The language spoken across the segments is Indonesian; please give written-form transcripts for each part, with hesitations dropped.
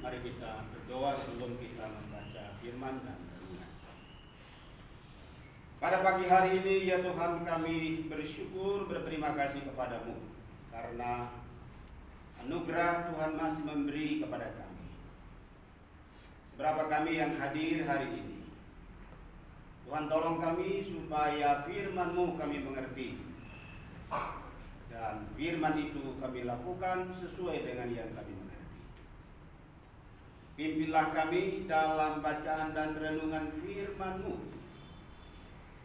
Mari kita berdoa sebelum kita membaca firman dan renungan. Pada pagi hari ini ya Tuhan, kami bersyukur, berterima kasih kepadamu karena anugerah Tuhan masih memberi kepada kami. Seberapa kami yang hadir hari ini, Tuhan tolong kami supaya firman-Mu kami mengerti, dan firman itu kami lakukan sesuai dengan yang kami mengerti. Pimpinlah kami dalam bacaan dan renungan firman-Mu,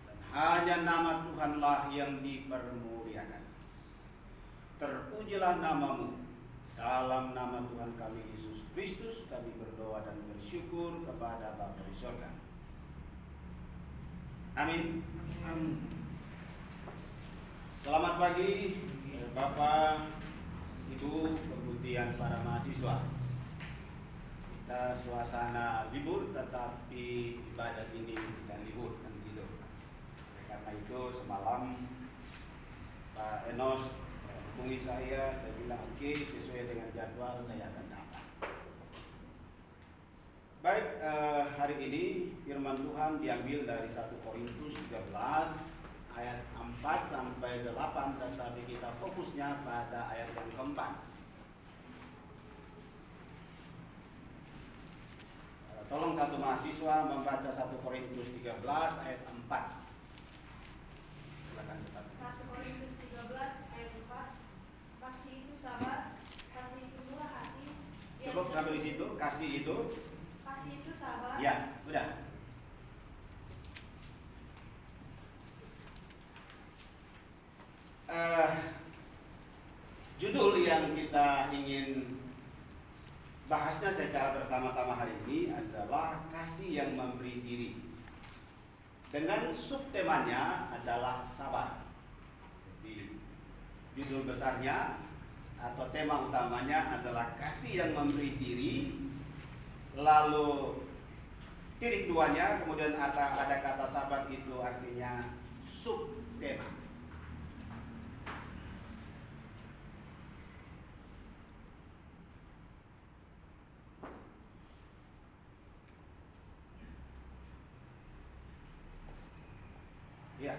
dan hanya nama Tuhanlah yang dipermuliakan. Terpujilah nama-Mu. Dalam nama Tuhan kami Yesus Kristus kami berdoa dan bersyukur kepada Bapa di surga. Amin. Selamat pagi Bapak, Ibu, kemudian para mahasiswa. Kita suasana libur, tetapi ibadah ini tidak libur, kan gitu. Karena itu semalam Pak Enos hubungi saya bilang oke, sesuai dengan jadwal saya akan datang. Baik, hari ini firman Tuhan diambil dari 1 Korintus 13 ayat 4 sampai 8, tetapi kita fokusnya pada ayat yang keempat. Tolong satu mahasiswa membaca 1 Korintus 13 ayat 4. Silakan cepat. 1 Korintus 13 ayat 4. Kasih itu sabar, kasih itu murah hati. Cukup sampai di situ. Kasih itu sabar. Ya, udah. Judul yang kita ingin bahasnya secara bersama-sama hari ini adalah kasih yang memberi diri. Dengan subtemanya adalah sabar. Jadi judul besarnya atau tema utamanya adalah kasih yang memberi diri. Lalu titik duanya kemudian ada kata sabar, itu artinya subtema. Ya.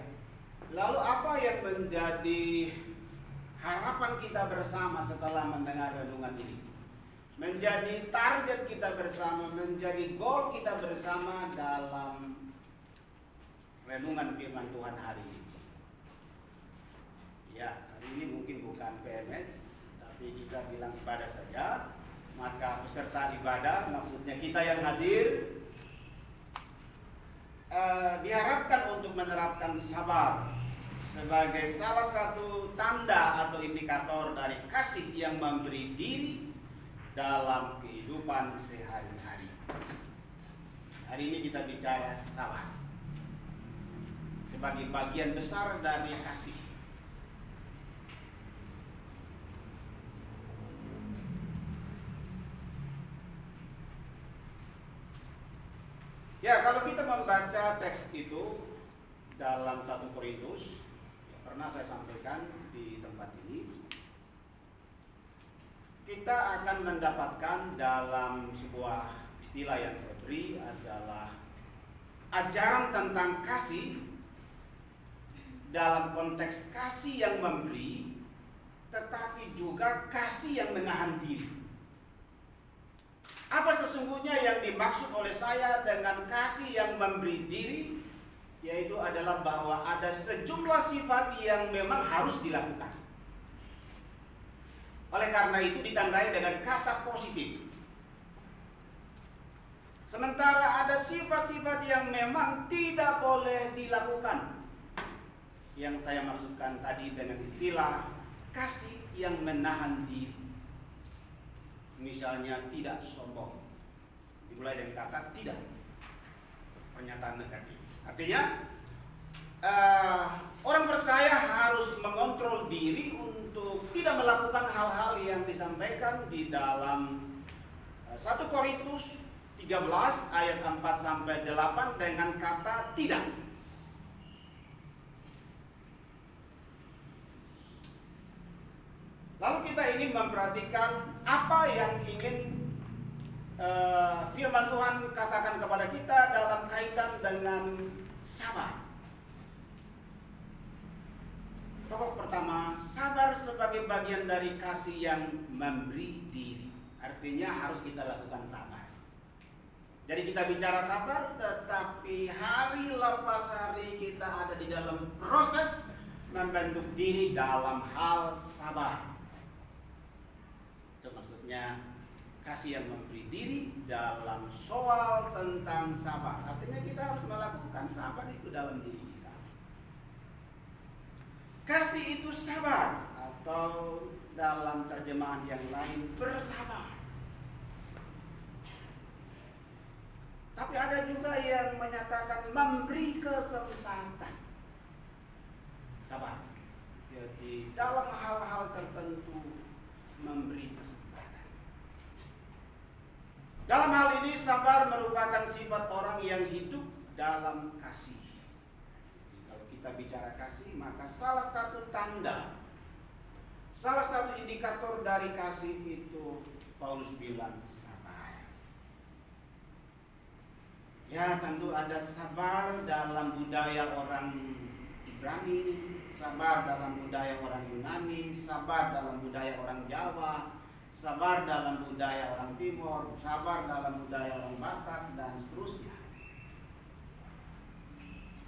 Lalu apa yang menjadi harapan kita bersama setelah mendengar renungan ini? Menjadi target kita bersama, menjadi goal kita bersama dalam renungan firman Tuhan hari ini. Ya, hari ini mungkin bukan PMS, tapi kita bilang ibadah saja. Maka peserta ibadah, maksudnya kita yang hadir, diharapkan untuk menerapkan sabar sebagai salah satu tanda atau indikator dari kasih yang memberi diri dalam kehidupan sehari-hari. Hari ini kita bicara sabar sebagai bagian besar dari kasih. Ya, kalau kita membaca teks itu dalam 1 Korintus, pernah saya sampaikan di tempat ini, kita akan mendapatkan dalam sebuah istilah yang saya beri adalah ajaran tentang kasih dalam konteks kasih yang memberi, tetapi juga kasih yang menahan diri. Apa sesungguhnya yang dimaksud oleh saya dengan kasih yang memberi diri? Yaitu adalah bahwa ada sejumlah sifat yang memang harus dilakukan. Oleh karena itu ditandai dengan kata positif. Sementara ada sifat-sifat yang memang tidak boleh dilakukan. Yang saya maksudkan tadi dengan istilah kasih yang menahan diri. Misalnya tidak sombong. Dimulai dari kata tidak. Pernyataan negatif. Artinya orang percaya harus mengontrol diri untuk tidak melakukan hal-hal yang disampaikan di dalam 1 Korintus 13 ayat 4 sampai 8 dengan kata tidak. Lalu kita ingin memperhatikan apa yang ingin firman Tuhan katakan kepada kita dalam kaitan dengan sabar. Pokok pertama, sabar sebagai bagian dari kasih yang memberi diri. Artinya harus kita lakukan sabar. Jadi kita bicara sabar, tetapi hari lepas hari kita ada di dalam proses membentuk diri dalam hal sabar. Itu maksudnya kasih yang memberi diri dalam soal tentang sabar. Artinya kita harus melakukan sabar itu dalam diri kita. Kasih itu sabar, atau dalam terjemahan yang lain bersabar. Tapi ada juga yang menyatakan memberi kesempatan. Sabar. Jadi dalam hal-hal tertentu memberi kesempatan. Dalam hal ini sabar merupakan sifat orang yang hidup dalam kasih. Jadi, kalau kita bicara kasih, maka salah satu tanda, salah satu indikator dari kasih itu Paulus bilang sabar. Ya, tentu ada sabar dalam budaya orang Ibrani, sabar dalam budaya orang Yunani, sabar dalam budaya orang Jawa, sabar dalam budaya orang Timur, sabar dalam budaya orang Batak, dan seterusnya.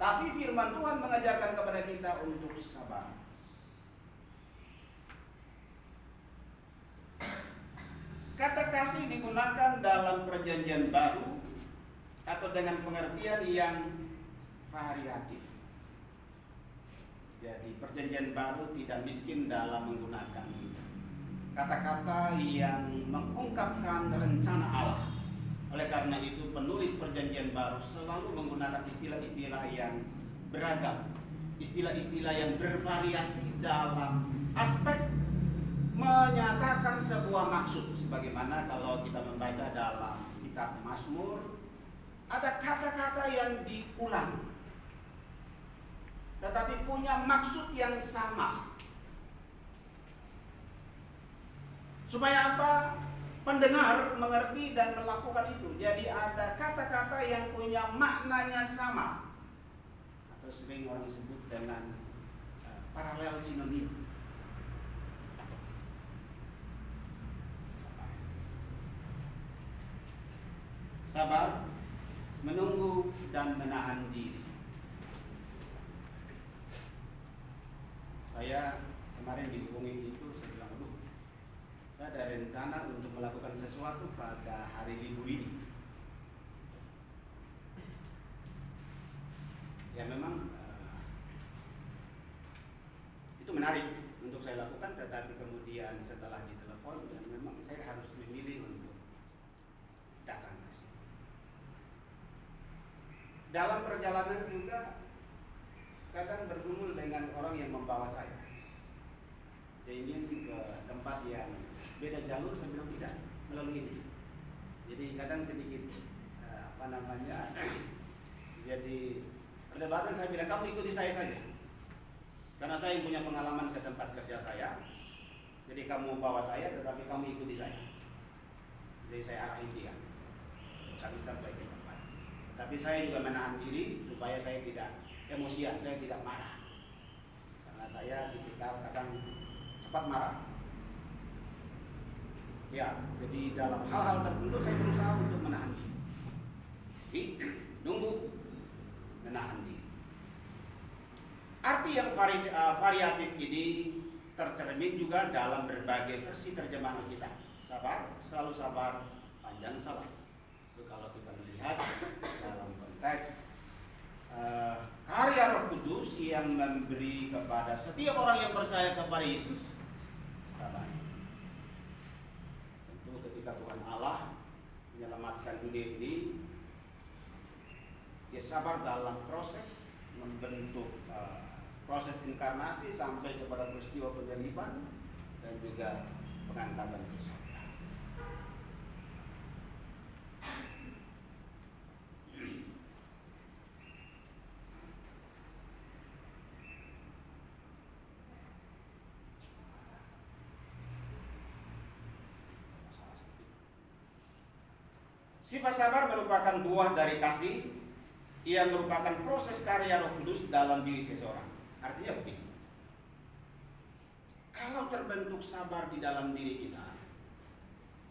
Tapi firman Tuhan mengajarkan kepada kita untuk sabar. Kata kasih digunakan dalam perjanjian baru atau dengan pengertian yang variatif. Jadi perjanjian baru tidak miskin dalam menggunakan kata-kata yang mengungkapkan rencana Allah. Oleh karena itu penulis perjanjian baru selalu menggunakan istilah-istilah yang beragam, istilah-istilah yang bervariasi dalam aspek menyatakan sebuah maksud. Sebagaimana kalau kita membaca dalam kitab Mazmur, ada kata-kata yang diulang, tetapi punya maksud yang sama. Supaya apa? Pendengar mengerti dan melakukan itu. Jadi ada kata-kata yang punya maknanya sama, atau sering orang sebut dengan paralel sinonim. Sabar, menunggu dan menahan diri. Saya kemarin dihubungi itu, saya bilang, aduh, saya ada rencana untuk melakukan sesuatu pada hari Minggu ini. Ya memang itu menarik untuk saya lakukan, tetapi kemudian setelah ditelepon dan memang saya harus memilih untuk datang ke sini. Dalam perjalanan juga kadang bergumul dengan orang yang membawa saya. Dia ingin ke tempat yang beda jalur, saya bilang tidak, melalui ini. Jadi kadang sedikit jadi perdebatan. Saya bilang kamu ikuti saya saja, karena saya yang punya pengalaman ke tempat kerja saya. Jadi kamu bawa saya, tetapi kamu ikuti saya. Jadi saya arahin dia, kami sampai ke tempat. Tapi saya juga menahan diri supaya saya tidak emosian, saya tidak marah, karena saya tipikal kadang cepat marah. Ya, jadi dalam hal-hal tertentu saya berusaha untuk menahan diri. Jadi, nunggu, menahan diri. Arti yang variatif ini tercermin juga dalam berbagai versi terjemahan kita. Sabar, selalu sabar, panjang sabar. Itu kalau kita melihat dalam konteks karya Roh Kudus yang memberi kepada setiap orang yang percaya kepada Yesus sabar. Tentu ketika Tuhan Allah menyelamatkan dunia ini, dia sabar dalam proses membentuk proses inkarnasi sampai kepada peristiwa penyaliban dan juga pengangkatan ke surga. Sifat sabar merupakan buah dari kasih. Ia merupakan proses karya Roh Kudus dalam diri seseorang. Artinya begini, kalau terbentuk sabar di dalam diri kita,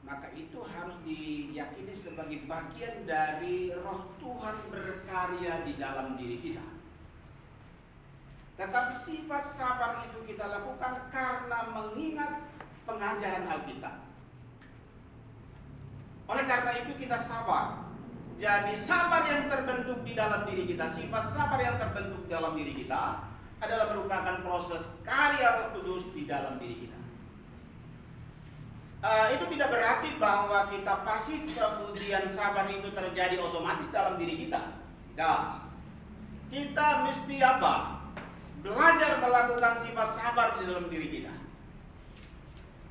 maka itu harus diyakini sebagai bagian dari Roh Tuhan berkarya di dalam diri kita. Tetapi sifat sabar itu kita lakukan karena mengingat pengajaran Alkitab. Oleh karena itu kita sabar. Jadi sabar yang terbentuk di dalam diri kita, sifat sabar yang terbentuk di dalam diri kita adalah merupakan proses karya Roh Kudus di dalam diri kita. Itu tidak berarti bahwa kita pasif kemudian sabar itu terjadi otomatis dalam diri kita. Tidak. Kita mesti apa? Belajar melakukan sifat sabar di dalam diri kita.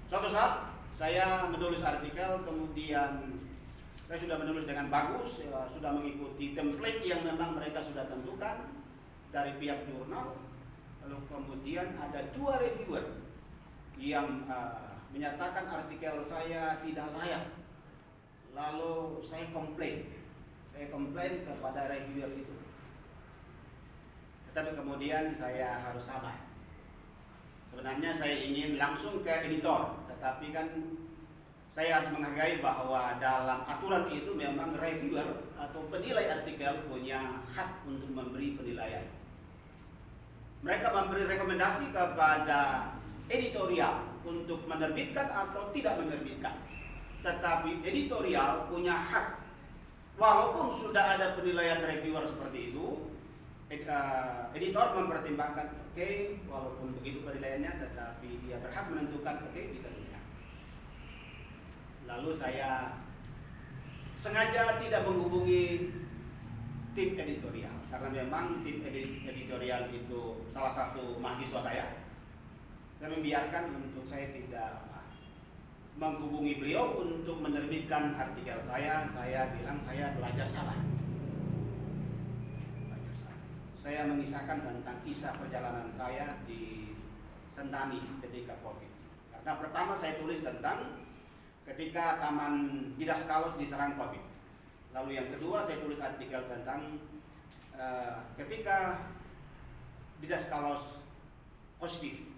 Suatu saat saya menulis artikel, kemudian saya sudah menulis dengan bagus, sudah mengikuti template yang memang mereka sudah tentukan dari pihak jurnal. Lalu kemudian ada 2 reviewer yang menyatakan artikel saya tidak layak. Lalu saya komplain kepada reviewer itu. Tetapi kemudian saya harus sabar. Sebenarnya saya ingin langsung ke editor, tetapi kan saya harus menghargai bahwa dalam aturan itu memang reviewer atau penilai artikel punya hak untuk memberi penilaian. Mereka memberi rekomendasi kepada editorial untuk menerbitkan atau tidak menerbitkan. Tetapi editorial punya hak. Walaupun sudah ada penilaian reviewer seperti itu, editor mempertimbangkan, oke, walaupun begitu penilaiannya, tetapi dia berhak menentukan, oke, diterbitkan. Lalu saya sengaja tidak menghubungi tim editorial, karena memang tim editorial itu salah satu mahasiswa saya. Saya membiarkan untuk saya tidak menghubungi beliau untuk menerbitkan artikel saya. Saya bilang saya belajar sabar. Saya mengisahkan tentang kisah perjalanan saya di Sentani ketika COVID. Karena pertama saya tulis tentang ketika Taman Didaskalos diserang COVID. Lalu yang kedua saya tulis artikel tentang ketika Didaskalos positif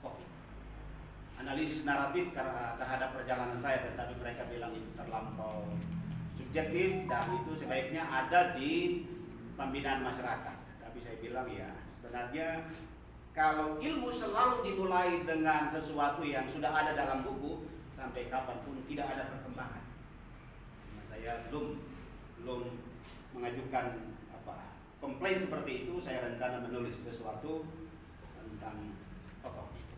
COVID. Analisis naratif terhadap perjalanan saya, tetapi mereka bilang itu terlampau subjektif dan itu sebaiknya ada di pembinaan masyarakat. Tapi saya bilang ya, sebenarnya kalau ilmu selalu dimulai dengan sesuatu yang sudah ada dalam buku, sampai kapanpun tidak ada perkembangan. Nah, saya belum mengajukan komplain seperti itu. Saya rencana menulis sesuatu tentang pokok itu.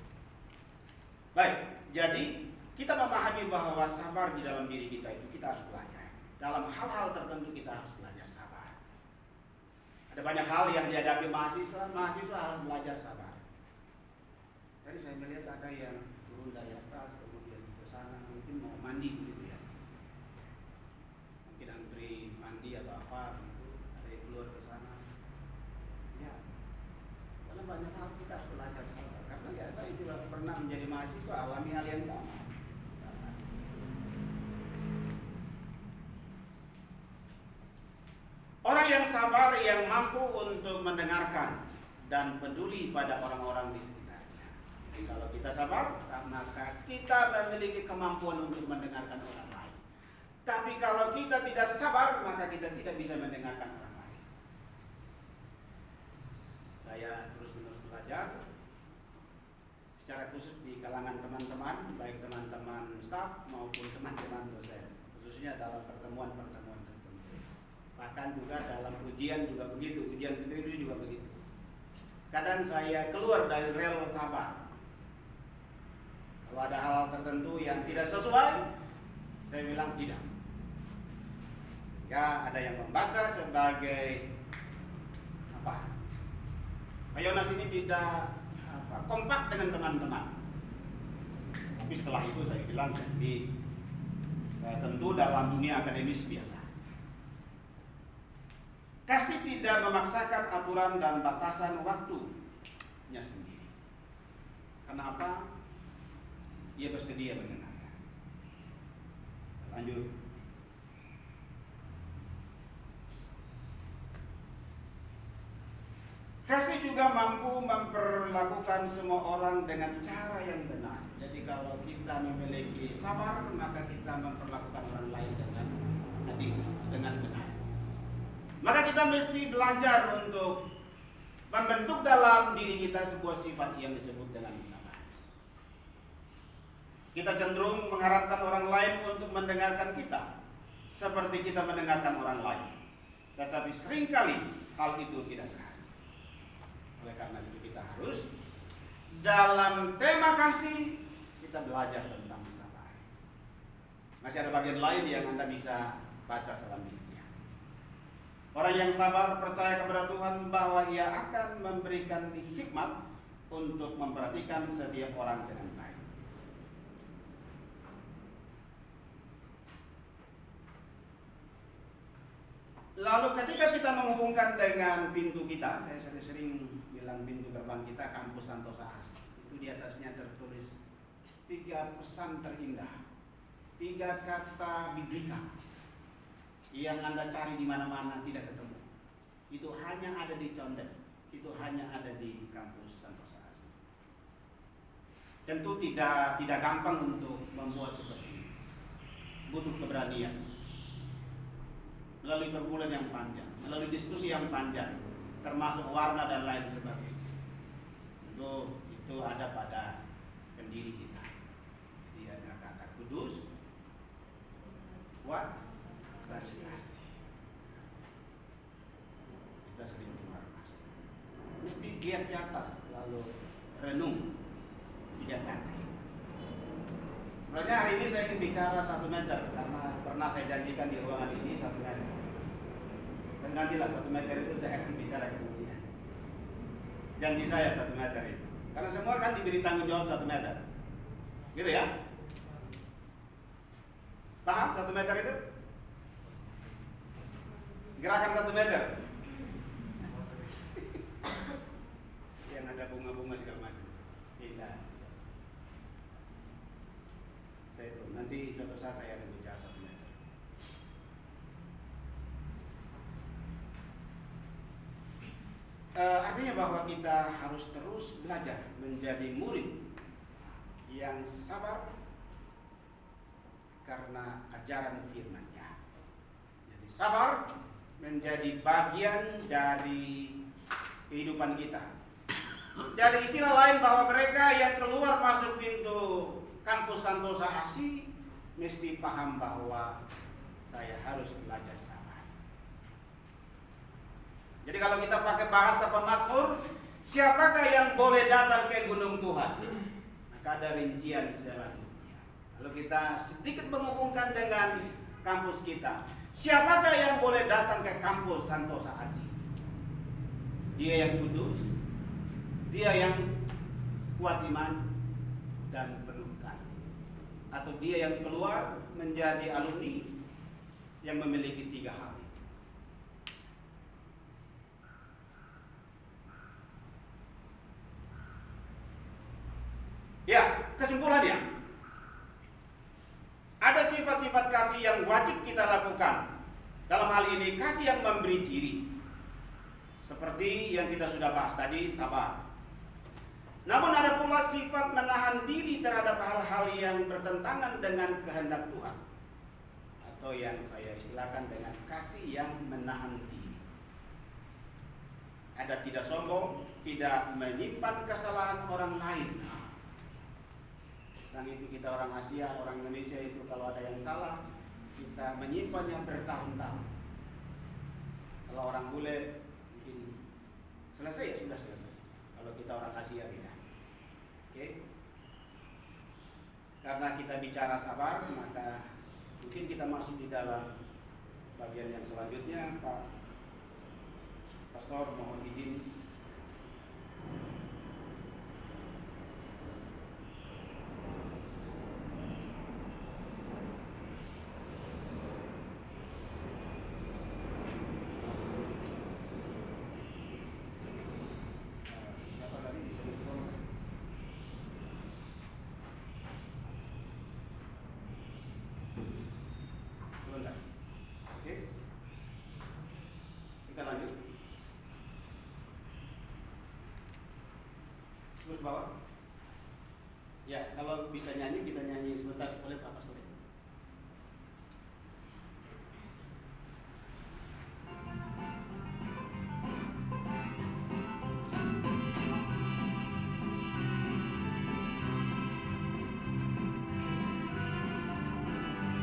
Baik, jadi kita memahami bahwa sabar di dalam diri kita itu kita harus belajar. Dalam hal-hal tertentu kita harus belajar sabar. Ada banyak hal yang dihadapi mahasiswa harus belajar sabar. Tadi saya melihat ada yang turun dari atas kemudian ke sana, mungkin mau mandi gitu ya. Mungkin antri mandi atau apa gitu, ada yang keluar ke sana. Ya, karena banyak hal kita harus belajar sabar. Karena ya saya juga pernah menjadi mahasiswa, alami hal yang sama. Orang yang sabar yang mampu untuk mendengarkan dan peduli pada orang-orang di sekitarnya. Jadi kalau kita sabar, maka kita memiliki kemampuan untuk mendengarkan orang lain. Tapi kalau kita tidak sabar, maka kita tidak bisa mendengarkan orang lain. Saya terus-menerus belajar, secara khusus di kalangan teman-teman, baik teman-teman staf maupun teman-teman dosen, khususnya dalam pertemuan-pertemuan. Bahkan juga dalam ujian juga begitu, ujian skripsi juga begitu. Kadang saya keluar dari rel sabar. Kalau ada hal tertentu yang tidak sesuai, saya bilang tidak. Sehingga ada yang membaca sebagai Pak Yonas ini tidak kompak dengan teman-teman. Tapi setelah itu saya bilang jadi tentu dalam dunia akademis biasa. Kasih tidak memaksakan aturan dan batasan waktunya sendiri. Kenapa? Ia bersedia mendengarkan. Lanjut. Kasih juga mampu memperlakukan semua orang dengan cara yang benar. Jadi kalau kita memiliki sabar, maka kita memperlakukan orang lain dengan adil, dengan benar. Maka kita mesti belajar untuk membentuk dalam diri kita sebuah sifat yang disebut dengan sabar. Kita cenderung mengharapkan orang lain untuk mendengarkan kita seperti kita mendengarkan orang lain. Tetapi seringkali hal itu tidak berhasil. Oleh karena itu kita harus dalam tema kasih kita belajar tentang sabar. Masih ada bagian lain yang Anda bisa baca selanjutnya. Orang yang sabar percaya kepada Tuhan bahwa Ia akan memberikan hikmat untuk memperhatikan setiap orang dengan baik. Lalu ketika kita menghubungkan dengan pintu kita, saya sering bilang pintu gerbang kita kampus Santosa Asih. Itu di atasnya tertulis 3 pesan terindah, 3 kata biblika yang Anda cari di mana-mana tidak ketemu. Itu hanya ada di Condet, itu hanya ada di kampus Santosa Asih. Tentu tidak gampang untuk membuat seperti itu. Butuh keberanian. Melalui pergumulan yang panjang, melalui diskusi yang panjang, termasuk warna dan lain sebagainya. Itu ada pada pendiri kita. Jadi ada kata kudus, kuat, dan kasih. Kita sering keluar masuk. Mesti lihat di atas, lalu renung 3 kata itu. Sebenarnya hari ini saya ingin bicara 1 meter karena pernah saya janjikan di ruangan ini 1 meter. Dan nantilah 1 meter itu saya akan bicara kemudian. Janji saya 1 meter itu. Karena semua kan diberi tanggung jawab 1 meter. Gitu ya? Paham 1 meter itu? Gerakan 1 meter. Yang ada bunga-bunga segala macam. Tidak. Nanti suatu saat saya akan bicara 1 meter. Artinya bahwa kita harus terus belajar menjadi murid yang sabar karena ajaran firman-Nya. Jadi sabar menjadi bagian dari kehidupan kita. Jadi istilah lain bahwa mereka yang keluar masuk pintu kampus Santosa Asih mesti paham bahwa saya harus belajar sabar. Jadi kalau kita pakai bahasa pemazmur, siapakah yang boleh datang ke gunung Tuhan? Maka ada rincian selanjutnya. Lalu kita sedikit menghubungkan dengan kampus kita. Siapakah yang boleh datang ke kampus Santosa Asih? Dia yang kudus, dia yang kuat iman dan penuh kasih. Atau dia yang keluar menjadi alumni yang memiliki 3 hal. Ya, kesimpulannya, ada sifat-sifat kasih yang wajib kita lakukan. Dalam hal ini, kasih yang memberi diri. Seperti yang kita sudah bahas tadi, sabar. Namun ada pula sifat menahan diri terhadap hal-hal yang bertentangan dengan kehendak Tuhan. Atau yang saya istilahkan dengan kasih yang menahan diri. Ada tidak sombong, tidak menyimpan kesalahan orang lain. Dan itu kita orang Asia, orang Indonesia itu kalau ada yang salah, kita menyimpannya bertahun-tahun. Kalau orang bule mungkin selesai ya sudah selesai. Kalau kita orang Asia tidak. Oke. Karena kita bicara sabar, maka mungkin kita masuk di dalam bagian yang selanjutnya. Pak Pastor mohon izin. Kita lanjut. bawah. Ya, kalau bisa nyanyi kita nyanyi sebentar, boleh Pak Pastor.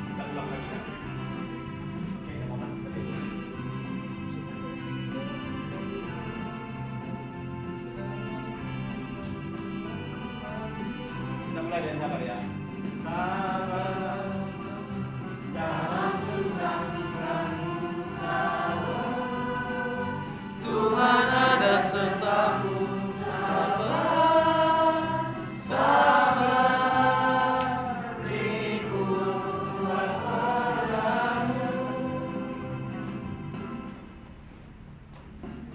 Kita ulang lagi ya. Oke, momen berikutnya. Kita mulai dengan sabar ya. Sabar dalam susah sukamu, sabar. Tuhan ada sertamu, sabar, sabar. Beriku kuat padamu.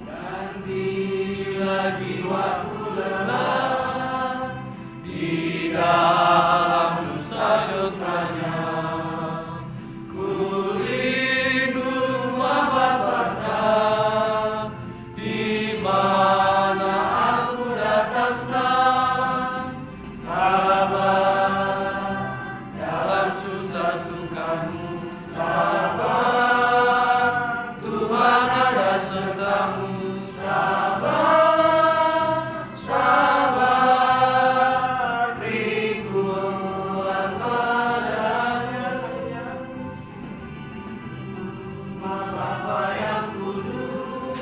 Dan bila jiwaku lelah di dalam susah syukrannya, ku rindu Bapa, di mana aku datang senang, sabar dalam susah sukamu, sabar. Tuhan ada sertamu, sabar, sabar. Beri kuat padanya, Bapa yang kudus,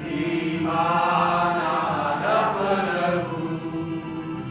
di mana ada penebus,